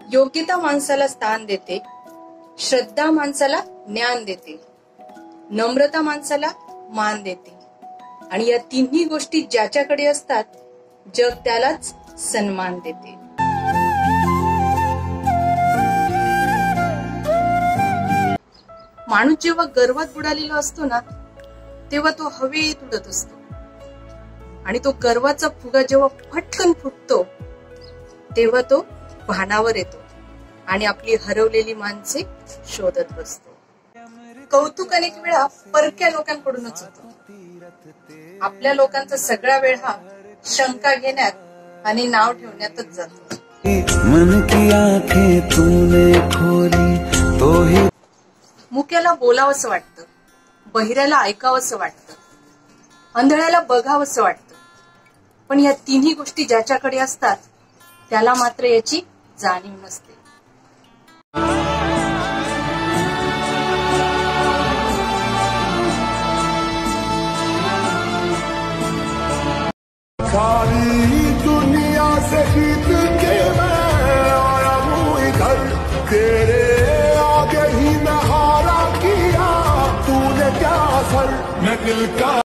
योग्यता माणसाला स्थान देते, श्रद्धा माणसाला ज्ञान देते, नम्रता माणसाला मान देते आणि या तिन्ही गोष्टी ज्याच्याकडे असतात जग त्यालाच सन्मान देते. माणूस जेव्हा गर्वात बुडालेला असतो ना तेव्हा तो हवेत उडत असतो आणि तो गर्वाचा फुगा जेव्हा फटकन फुटतो तेव्हा तो भानावर येतो आणि आपली हरवलेली माणसे शोधत बसतो. कौतुक अनेक वेळा परक्या लोकांकडूनच होतो. आपल्या लोकांचा सगळा वेळ हा शंका घेण्यात आणि नाव ठेवण्यातच जातो. मन की आंखें तूने खोली तो ही. मुक्याला बोलावंसं वाटतं, बहिऱ्याला ऐकावंसं वाटतं, आंधळ्याला बघावंसं वाटतं, पण या तिन्ही गोष्टी ज्याच्याकडे असतात त्याला मात्र याची जाणीव नसते. सारी दुनिया से जीत के मैं आया हूँ इधर, तेरे आगे ही मैं हारा किया, तूने क्या असर मैं दिल का